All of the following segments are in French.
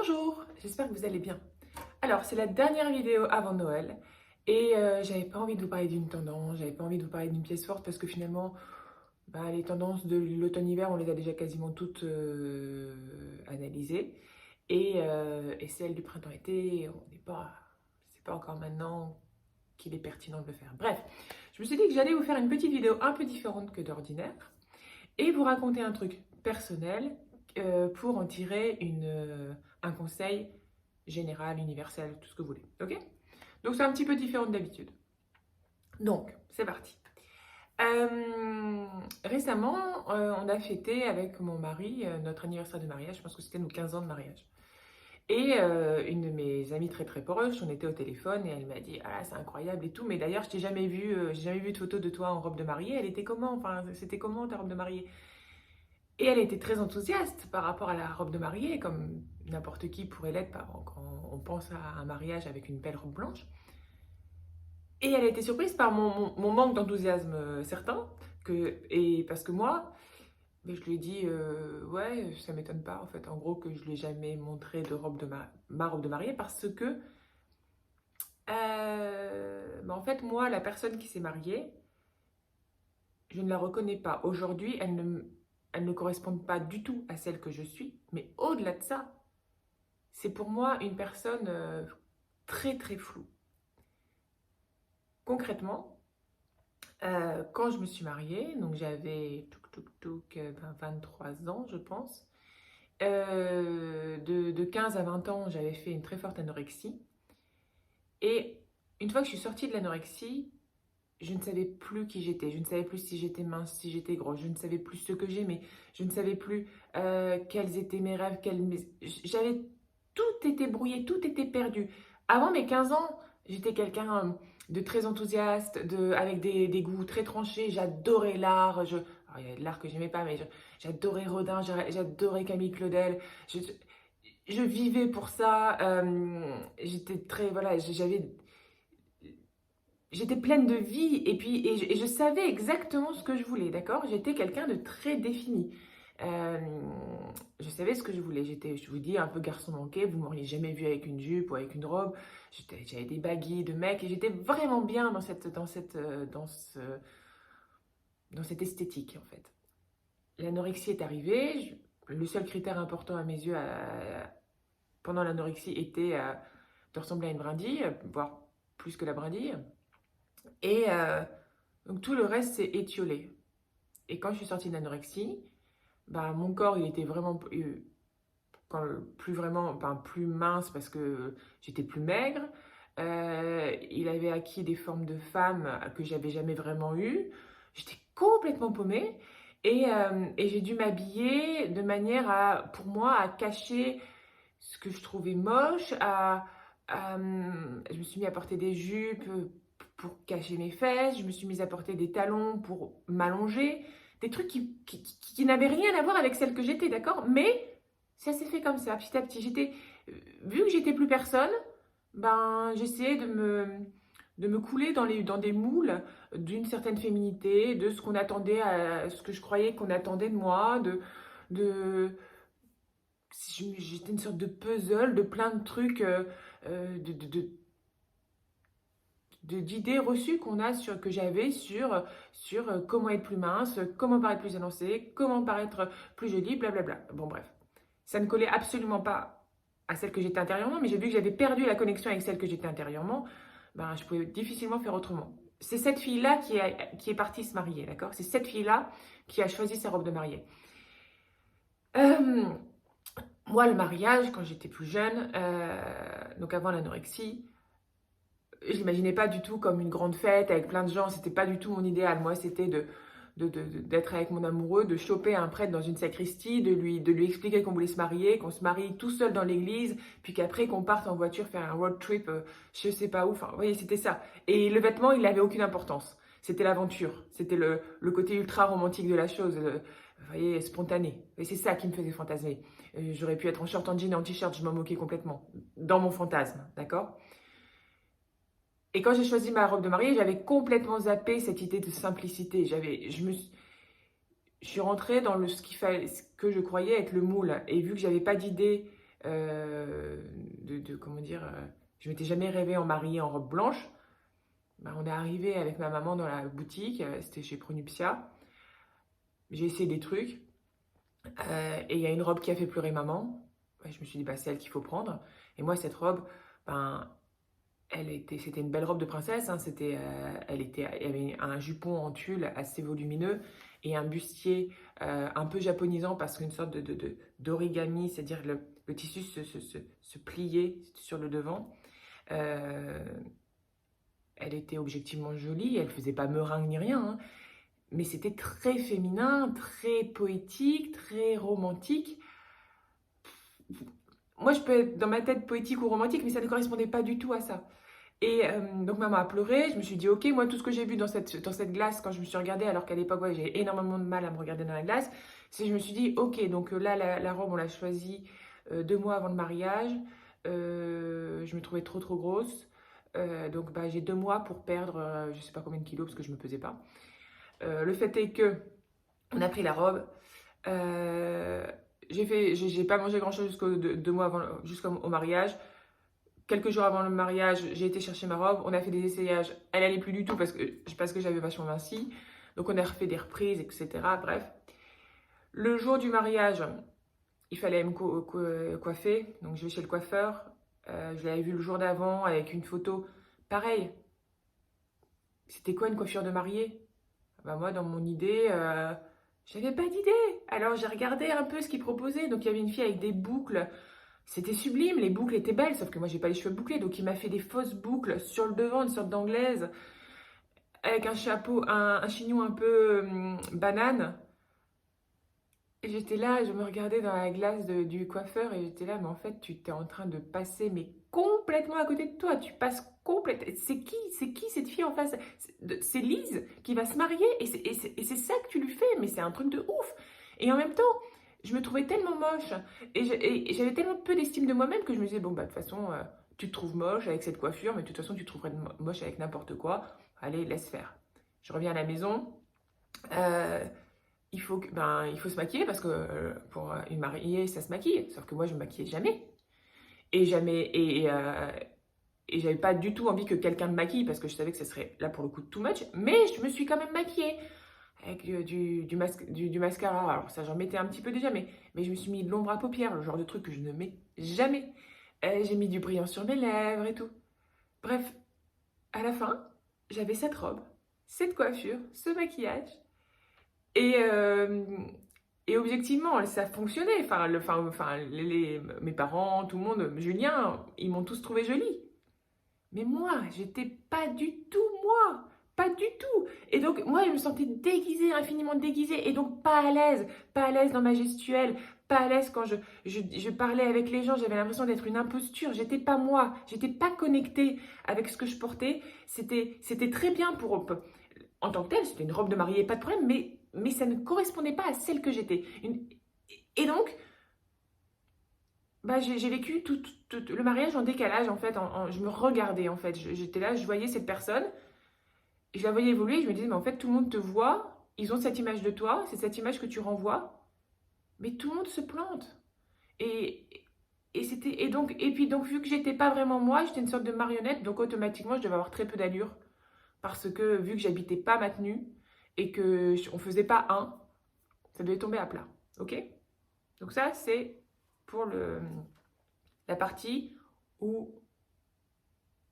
Bonjour, j'espère que vous allez bien. Alors, c'est la dernière vidéo avant Noël et j'avais pas envie de vous parler d'une tendance, j'avais pas envie de vous parler d'une pièce forte parce que finalement, les tendances de l'automne-hiver, on les a déjà quasiment toutes analysées et celles du printemps-été, c'est pas encore maintenant qu'il est pertinent de le faire. Bref, je me suis dit que j'allais vous faire une petite vidéo un peu différente que d'ordinaire et vous raconter un truc personnel pour en tirer un conseil général, universel, tout ce que vous voulez. Ok? Donc c'est un petit peu différent de d'habitude. Donc, c'est parti. Récemment, on a fêté avec mon mari notre anniversaire de mariage. Je pense que c'était nos 15 ans de mariage. Et une de mes amies très très proches, on était au téléphone et elle m'a dit: ah, c'est incroyable et tout, mais d'ailleurs, je t'ai jamais vu, j'ai jamais vu de photo de toi en robe de mariée. Elle était comment? Enfin, c'était comment ta robe de mariée? Et elle était très enthousiaste par rapport à la robe de mariée, comme n'importe qui pourrait l'être quand on pense à un mariage avec une belle robe blanche. Et elle a été surprise par mon manque d'enthousiasme certain, et parce que moi, je lui ai dit, ouais, ça m'étonne pas en fait, en gros, que je ne lui ai jamais montré de robe ma robe de mariée, parce que, en fait, moi, la personne qui s'est mariée, je ne la reconnais pas. Aujourd'hui, elle ne correspond pas du tout à celle que je suis, mais au-delà de ça, c'est pour moi une personne très très floue. Concrètement, quand je me suis mariée, donc j'avais 23 ans, je pense. De 15 à 20 ans, j'avais fait une très forte anorexie. Et une fois que je suis sortie de l'anorexie, je ne savais plus qui j'étais. Je ne savais plus si j'étais mince, si j'étais grosse. Je ne savais plus ce que j'aimais. Je ne savais plus quels étaient mes rêves. J'avais tout était brouillé, tout était perdu. Avant mes 15 ans, j'étais quelqu'un de très enthousiaste, avec des goûts très tranchés. J'adorais l'art. Alors, il y a de l'art que j'aimais pas, mais j'adorais Rodin, j'adorais Camille Claudel. Je vivais pour ça. J'étais très, voilà, j'étais pleine de vie et je savais exactement ce que je voulais, d'accord? J'étais quelqu'un de très défini. Euh, je savais ce que je voulais. Je vous dis, un peu garçon manqué. Vous m'auriez jamais vu avec une jupe ou avec une robe. J'avais des baguilles de mec et j'étais vraiment bien dans cette esthétique, en fait. L'anorexie est arrivée. Le seul critère important à mes yeux pendant l'anorexie était de ressembler à une brindille, voire plus que la brindille. Et donc tout le reste s'est étiolé. Et quand je suis sortie d'anorexie, mon corps il était vraiment plus vraiment, plus mince parce que j'étais plus maigre. Il avait acquis des formes de femme que j'avais jamais vraiment eues. J'étais complètement paumée et j'ai dû m'habiller de manière pour moi, à cacher ce que je trouvais moche. Je me suis mis à porter des jupes pour cacher mes fesses. Je me suis mise à porter des talons pour m'allonger. Des trucs qui n'avaient rien à voir avec celle que j'étais, d'accord? Mais ça s'est fait comme ça, petit à petit. Vu que j'étais plus personne, j'essayais de me couler dans des moules d'une certaine féminité, de ce qu'on attendait, ce que je croyais qu'on attendait de moi, de j'étais une sorte de puzzle de plein de trucs, d'idées reçues que j'avais sur comment être plus mince, comment paraître plus élancée, comment paraître plus jolie, blablabla. Bon, bref. Ça ne collait absolument pas à celle que j'étais intérieurement, mais j'ai vu que j'avais perdu la connexion avec celle que j'étais intérieurement. Je pouvais difficilement faire autrement. C'est cette fille-là qui est partie se marier, d'accord? C'est cette fille-là qui a choisi sa robe de mariée. Moi, le mariage, quand j'étais plus jeune, donc avant l'anorexie, je l'imaginais pas du tout comme une grande fête avec plein de gens. C'était pas du tout mon idéal. Moi, c'était d'être avec mon amoureux, de choper un prêtre dans une sacristie, de lui expliquer qu'on voulait se marier, qu'on se marie tout seul dans l'église, puis qu'après qu'on parte en voiture faire un road trip, je sais pas où. Enfin, vous voyez, c'était ça. Et le vêtement, il n'avait aucune importance. C'était l'aventure. C'était le côté ultra romantique de la chose. Vous voyez, spontané. Et c'est ça qui me faisait fantasmer. J'aurais pu être en short, en jean et en t-shirt, je m'en moquais complètement. Dans mon fantasme, d'accord? Et quand j'ai choisi ma robe de mariée, j'avais complètement zappé cette idée de simplicité. Je suis rentrée dans ce que je croyais être le moule. Et vu que j'avais pas d'idée comment dire, je m'étais jamais rêvée en mariée en robe blanche. Ben, on est arrivé avec ma maman dans la boutique, c'était chez Pronuptia. J'ai essayé des trucs et il y a une robe qui a fait pleurer maman. Ben, je me suis dit, bah, c'est elle qu'il faut prendre. Et moi, cette robe, ben, c'était une belle robe de princesse, hein, il y avait un jupon en tulle assez volumineux et un bustier un peu japonisant parce qu'une sorte d'origami, c'est-à-dire le tissu se pliait sur le devant. Euh, Elle était objectivement jolie, elle faisait pas meringue ni rien, hein, mais c'était très féminin, très poétique, très romantique. Moi, je peux être dans ma tête poétique ou romantique, mais ça ne correspondait pas du tout à ça. Et donc maman a pleuré, je me suis dit ok, moi tout ce que j'ai vu dans cette glace quand je me suis regardée, alors qu'à l'époque ouais, j'ai énormément de mal à me regarder dans la glace, c'est je me suis dit ok, donc là la robe on l'a choisie 2 mois avant le mariage. Je me trouvais trop grosse. Donc bah, j'ai 2 mois pour perdre je sais pas combien de kilos parce que je me pesais pas. Le fait est que on a pris la robe. Euh, j'ai pas mangé grand chose jusqu'au 2 mois avant, jusqu'au mariage. Quelques jours avant le mariage, j'ai été chercher ma robe. On a fait des essayages. Elle allait plus du tout parce que j'avais vachement minci. Donc on a refait des reprises, etc. Bref. Le jour du mariage, il fallait me coiffer. Donc je vais chez le coiffeur. Je l'avais vu le jour d'avant avec une photo. Pareil. C'était quoi une coiffure de mariée? Bah moi, dans mon idée, j'avais pas d'idée. Alors j'ai regardé un peu ce qu'il proposait. Donc il y avait une fille avec des boucles. C'était sublime, les boucles étaient belles, sauf que moi j'ai pas les cheveux bouclés, donc il m'a fait des fausses boucles sur le devant, une sorte d'anglaise, avec un chapeau, un chignon un peu banane. Et j'étais là, je me regardais dans la glace du coiffeur et j'étais là, mais en fait tu t'es en train de passer mais complètement à côté de toi, tu passes complètement. C'est qui cette fille en face? C'est Lise qui va se marier et c'est ça que tu lui fais, mais c'est un truc de ouf. Et en même temps, je me trouvais tellement moche et j'avais tellement peu d'estime de moi-même que je me disais, bon, bah, de toute façon, tu te trouves moche avec cette coiffure, mais de toute façon, tu te trouverais moche avec n'importe quoi. Allez, laisse faire. Je reviens à la maison. euh, il faut se maquiller parce que pour une mariée, ça se maquille. Sauf que moi, je me maquillais jamais. Et jamais. Et j'avais pas du tout envie que quelqu'un me maquille parce que je savais que ce serait là pour le coup too much. Mais je me suis quand même maquillée avec du mascara. Alors ça, j'en mettais un petit peu déjà, mais je me suis mis de l'ombre à paupières, le genre de truc que je ne mets jamais. J'ai mis du brillant sur mes lèvres et tout. Bref, à la fin, j'avais cette robe, cette coiffure, ce maquillage. Et, euh, et objectivement, ça fonctionnait. Mes parents, tout le monde, Julien, ils m'ont tous trouvé jolie. Mais moi, j'étais pas du tout moi. Pas du tout. Et donc, moi, je me sentais déguisée, infiniment déguisée. Et donc, pas à l'aise. Pas à l'aise dans ma gestuelle. Pas à l'aise quand je parlais avec les gens. J'avais l'impression d'être une imposture. J'étais pas moi. J'étais pas connectée avec ce que je portais. C'était très bien en tant que telle. C'était une robe de mariée, pas de problème. Mais ça ne correspondait pas à celle que j'étais. Et donc, bah, j'ai vécu tout le mariage en décalage, en fait. Je me regardais, en fait. J'étais là, je voyais cette personne. Et je la voyais évoluer. Je me disais, mais en fait, tout le monde te voit. Ils ont cette image de toi. C'est cette image que tu renvoies. Mais tout le monde se plante. Et, et puis, vu que j'étais pas vraiment moi, j'étais une sorte de marionnette. Donc, automatiquement, je devais avoir très peu d'allure. Parce que, vu que j'habitais pas ma tenue et que on faisait pas un, ça devait tomber à plat. Ok? Donc, ça, c'est pour la partie où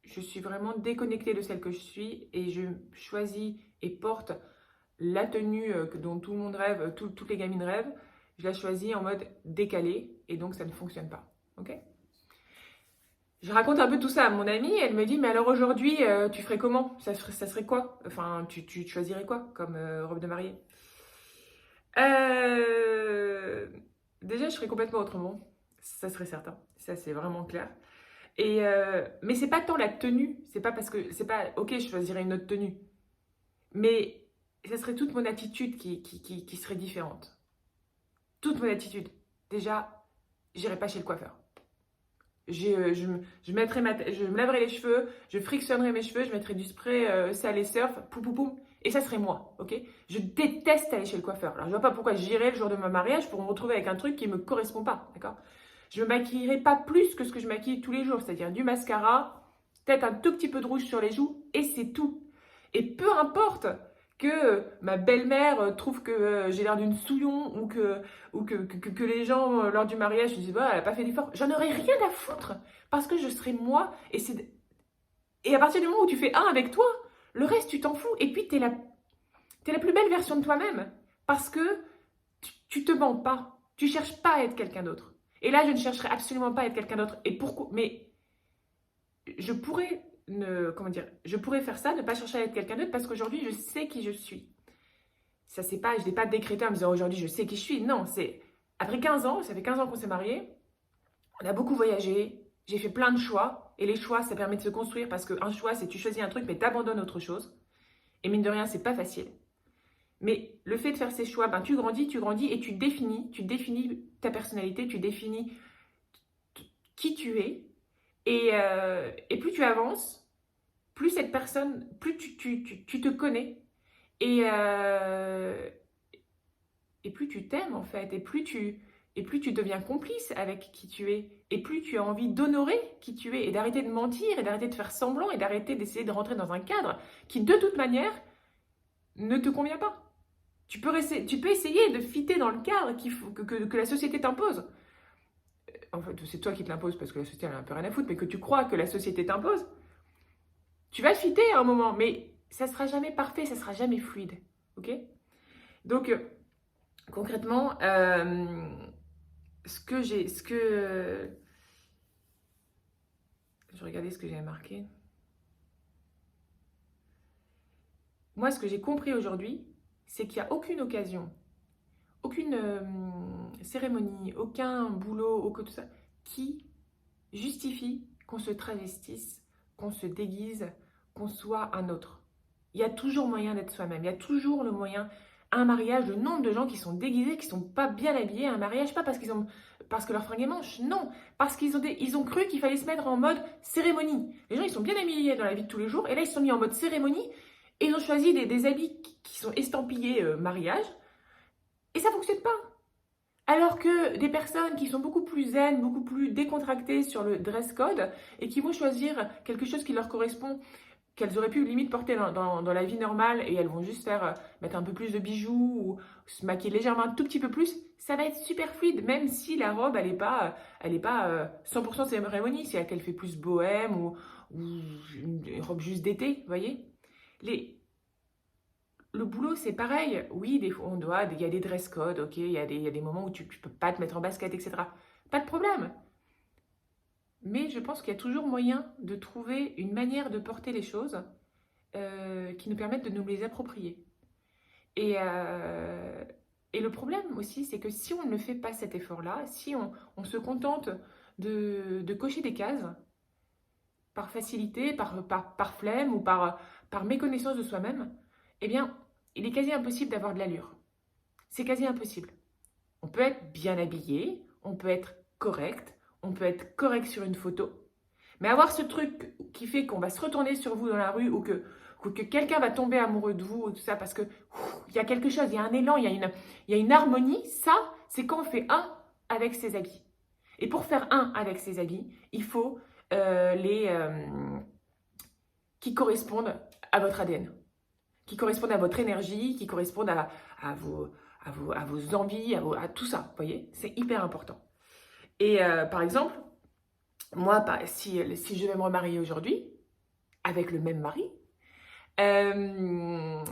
je suis vraiment déconnectée de celle que je suis et je choisis et porte la tenue dont tout le monde rêve, toutes les gamines rêvent. Je la choisis en mode décalé et donc ça ne fonctionne pas. Ok? Je raconte un peu tout ça à mon amie. Elle me dit, mais alors aujourd'hui, tu ferais comment? Ça serait quoi? Enfin, tu choisirais quoi comme robe de mariée? Euh, Déjà, je serais complètement autrement. Ça serait certain. Ça, c'est vraiment clair. Mais c'est pas tant la tenue, c'est pas parce que c'est pas ok, je choisirais une autre tenue, mais ça serait toute mon attitude qui serait différente. Toute mon attitude. Déjà, j'irais pas chez le coiffeur. Je me laverais les cheveux, je frictionnerais mes cheveux, je mettrais du spray sale et surf, poum poum poum, et ça serait moi, ok? Je déteste aller chez le coiffeur. Alors je vois pas pourquoi j'irais le jour de mon mariage pour me retrouver avec un truc qui me correspond pas, d'accord? Je me maquillerai pas plus que ce que je maquille tous les jours, c'est-à-dire du mascara, peut-être un tout petit peu de rouge sur les joues, et c'est tout. Et peu importe que ma belle-mère trouve que j'ai l'air d'une souillon ou que les gens, lors du mariage, se disent bah, elle n'a pas fait d'effort. J'en aurais rien à foutre parce que je serai moi. Et à partir du moment où tu fais un avec toi, le reste, tu t'en fous. Et puis, t'es la plus belle version de toi-même parce que tu te mens pas. Tu cherches pas à être quelqu'un d'autre. Et là, je ne chercherai absolument pas à être quelqu'un d'autre. Et pourquoi? Mais je pourrais comment dire, je pourrais faire ça, ne pas chercher à être quelqu'un d'autre parce qu'aujourd'hui, je sais qui je suis. Ça, c'est pas, je ne l'ai pas décrété en me disant aujourd'hui, je sais qui je suis. Non, c'est après 15 ans, ça fait 15 ans qu'on s'est mariés, on a beaucoup voyagé, j'ai fait plein de choix. Et les choix, ça permet de se construire parce qu'un choix, c'est tu choisis un truc, mais tu abandonnes autre chose. Et mine de rien, c'est pas facile. Mais le fait de faire ces choix, ben, tu grandis et tu définis ta personnalité, tu définis qui tu es. Et plus tu avances, plus cette personne, plus tu te connais. Et, euh, et plus tu t'aimes en fait. Et plus tu deviens complice avec qui tu es. Et plus tu as envie d'honorer qui tu es. Et d'arrêter de mentir, et d'arrêter de faire semblant, et d'arrêter d'essayer de rentrer dans un cadre qui de toute manière ne te convient pas. Tu peux essayer de fitter dans le cadre que la société t'impose. En fait, c'est toi qui te l'impose parce que la société elle a un peu rien à foutre, mais que tu crois que la société t'impose, tu vas fitter à un moment, mais ça sera jamais parfait, ça sera jamais fluide. Ok? Donc, concrètement, je regardais ce que j'avais marqué. Moi, ce que j'ai compris aujourd'hui, c'est qu'il n'y a aucune occasion, aucune cérémonie, aucun boulot, aucun tout ça, qui justifie qu'on se travestisse, qu'on se déguise, qu'on soit un autre. Il y a toujours moyen d'être soi-même. Il y a toujours le moyen. Un mariage, le nombre de gens qui sont déguisés, qui sont pas bien habillés, un mariage, pas parce que leur fringue est manche, non, parce ils ont cru qu'il fallait se mettre en mode cérémonie. Les gens, ils sont bien habillés dans la vie de tous les jours, et là, ils se sont mis en mode cérémonie, et ils ont choisi des habits qui sont estampillés mariage, et ça fonctionne pas. Alors que des personnes qui sont beaucoup plus zen, beaucoup plus décontractées sur le dress code et qui vont choisir quelque chose qui leur correspond, qu'elles auraient pu limite porter dans la vie normale et elles vont juste mettre un peu plus de bijoux ou se maquiller légèrement un tout petit peu plus, ça va être super fluide, même si la robe, elle est pas 100% cérémonie, c'est qu'elle fait plus bohème ou une robe juste d'été, vous voyez. Le boulot, c'est pareil. Oui, des fois, il y a des dress codes, ok, il y a des moments où tu ne peux pas te mettre en basket, etc. Pas de problème. Mais je pense qu'il y a toujours moyen de trouver une manière de porter les choses qui nous permettent de nous les approprier. Et, euh, et le problème aussi, c'est que si on ne fait pas cet effort-là, si on se contente de cocher des cases par facilité, par flemme ou par méconnaissance de soi-même, eh bien, il est quasi impossible d'avoir de l'allure. C'est quasi impossible. On peut être bien habillé, on peut être correct, on peut être correct sur une photo, mais avoir ce truc qui fait qu'on va se retourner sur vous dans la rue ou que quelqu'un va tomber amoureux de vous ou tout ça parce que il y a quelque chose, il y a un élan, il y a une harmonie, ça, c'est quand on fait un avec ses habits. Et pour faire un avec ses habits, il faut les qui correspondent à votre ADN, qui correspondent à votre énergie, qui correspondent à vos envies, à tout ça, vous voyez. C'est hyper important. Et par exemple, moi, si je vais me remarier aujourd'hui, avec le même mari, euh,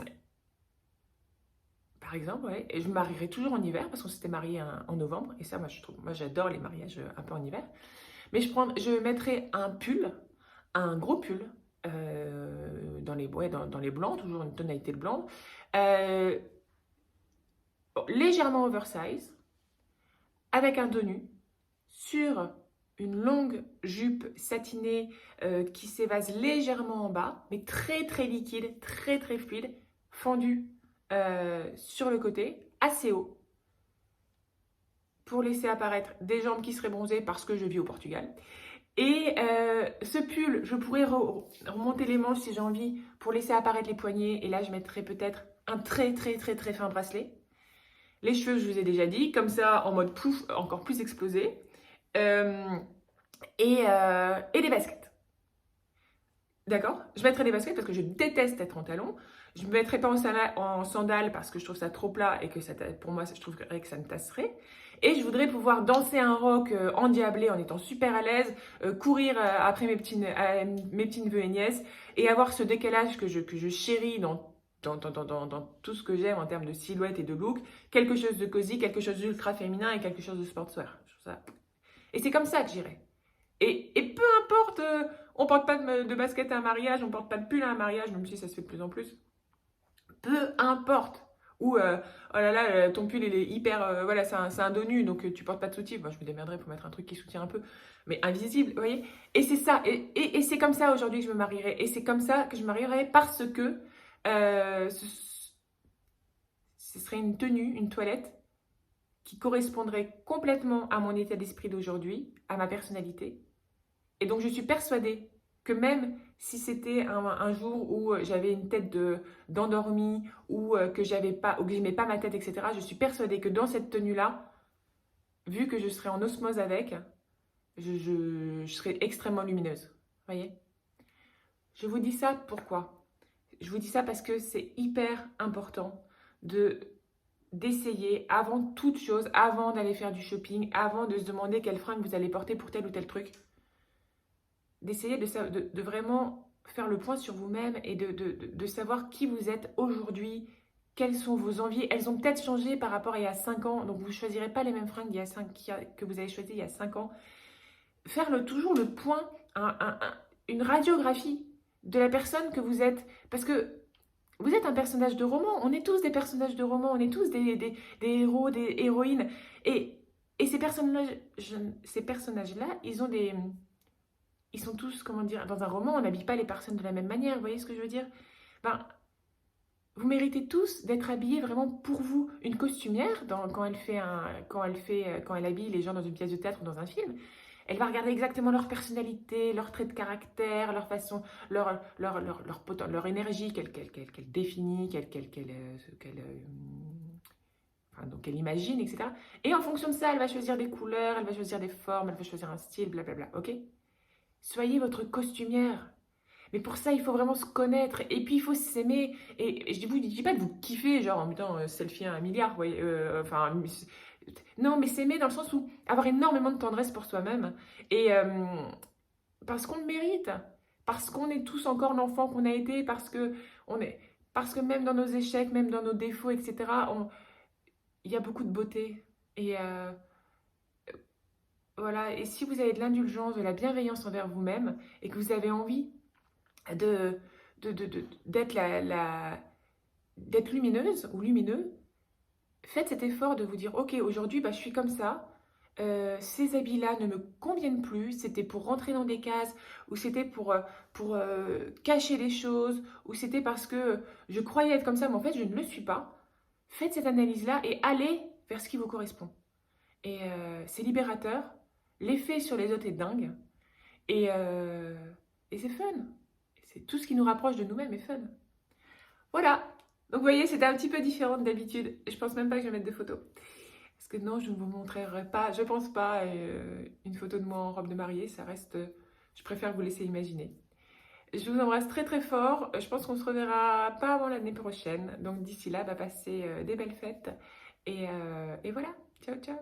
par exemple, ouais, et je me marierai toujours en hiver, parce qu'on s'était mariés en novembre, et ça, moi j'adore les mariages un peu en hiver, mais je mettrai un pull, un gros pull, dans les blancs, toujours une tonalité de blanc, euh, légèrement oversize, avec un dos nu, sur une longue jupe satinée qui s'évase légèrement en bas, mais très très liquide, très très fluide, fendue sur le côté, assez haut, pour laisser apparaître des jambes qui seraient bronzées parce que je vis au Portugal. Et ce pull, je pourrais remonter les manches si j'ai envie pour laisser apparaître les poignets. Et là, je mettrais peut-être un très très très très fin bracelet. Les cheveux, je vous ai déjà dit, comme ça, en mode pouf, encore plus explosé. euh, et des baskets. D'accord? Je mettrai des baskets parce que je déteste être en talons. Je ne me mettrai pas en sandales parce que je trouve ça trop plat et que ça, pour moi, je trouverais que ça me tasserait. Et je voudrais pouvoir danser un rock endiablé en étant super à l'aise, courir après mes petits neveux et nièces et avoir ce décalage que je chéris dans tout ce que j'aime en termes de silhouette et de look. Quelque chose de cosy, quelque chose d'ultra féminin et quelque chose de sportswear. Je trouve ça... Et c'est comme ça que j'irai. Et peu importe, on porte pas de basket à un mariage, on porte pas de pull à un mariage, même si ça se fait de plus en plus. Peu importe. Ou, oh là là, ton pull, il est hyper, voilà, c'est un dos nu, donc tu portes pas de soutien. Moi, je me démerderai pour mettre un truc qui soutient un peu, mais invisible, vous voyez. Et c'est ça, et c'est comme ça aujourd'hui que je me marierai. Et c'est comme ça que je me marierai parce que ce serait une tenue, une toilette qui correspondrait complètement à mon état d'esprit d'aujourd'hui, à ma personnalité. Et donc, je suis persuadée que même si c'était un jour où j'avais une tête d'endormie ou que j'avais pas, ou que j'aimais pas ma tête, etc., je suis persuadée que dans cette tenue-là, vu que je serais en osmose avec, je serais extrêmement lumineuse. Vous voyez? Je vous dis ça pourquoi? Je vous dis ça parce que c'est hyper important de d'essayer avant toute chose, avant d'aller faire du shopping, avant de se demander quelle fringue vous allez porter pour tel ou tel truc, d'essayer de vraiment faire le point sur vous-même et de savoir qui vous êtes aujourd'hui, quelles sont vos envies. Elles ont peut-être changé par rapport à il y a 5 ans, donc vous ne choisirez pas les mêmes fringues que vous avez choisies il y a 5 ans. Faire toujours le point, une radiographie de la personne que vous êtes. Parce que vous êtes un personnage de roman, on est tous des personnages de roman, on est tous des héros, des héroïnes. Et ces personnages-là, ils sont tous, comment dire, dans un roman, on n'habille pas les personnes de la même manière, vous voyez ce que je veux dire? Ben, vous méritez tous d'être habillés vraiment pour vous. Une costumière, quand elle habille les gens dans une pièce de théâtre ou dans un film, elle va regarder exactement leur personnalité, leurs traits de caractère, leur façon, leur énergie qu'elle définit, enfin, donc elle imagine, etc. Et en fonction de ça, elle va choisir des couleurs, elle va choisir des formes, elle va choisir un style, blablabla, ok? Soyez votre costumière. Mais pour ça, il faut vraiment se connaître. Et puis, il faut s'aimer. Et je ne vous dis pas de vous kiffer, genre en mettant selfie à 1 milliard. Vous voyez, enfin, non, mais s'aimer dans le sens où avoir énormément de tendresse pour soi-même. Et parce qu'on le mérite. Parce qu'on est tous encore l'enfant qu'on a été. Parce que même dans nos échecs, même dans nos défauts, etc., il y a beaucoup de beauté. Et voilà. Et si vous avez de l'indulgence, de la bienveillance envers vous-même, et que vous avez envie de, d'être d'être lumineuse ou lumineux, faites cet effort de vous dire, ok, aujourd'hui, bah, je suis comme ça. Ces habits-là ne me conviennent plus. C'était pour rentrer dans des cases, ou c'était pour cacher des choses, ou c'était parce que je croyais être comme ça, mais en fait, je ne le suis pas. Faites cette analyse-là et allez vers ce qui vous correspond. Et c'est libérateur. L'effet sur les autres est dingue. Et, euh, et c'est fun. C'est tout ce qui nous rapproche de nous-mêmes est fun. Voilà. Donc vous voyez, c'était un petit peu différent d'habitude. Je pense même pas que je vais mettre de photos. Parce que non, je ne vous montrerai pas, je pense pas, une photo de moi en robe de mariée. Ça reste, je préfère vous laisser imaginer. Je vous embrasse très très fort. Je pense qu'on se reverra pas avant l'année prochaine. Donc d'ici là, bah, passez des belles fêtes. Et voilà. Ciao, ciao.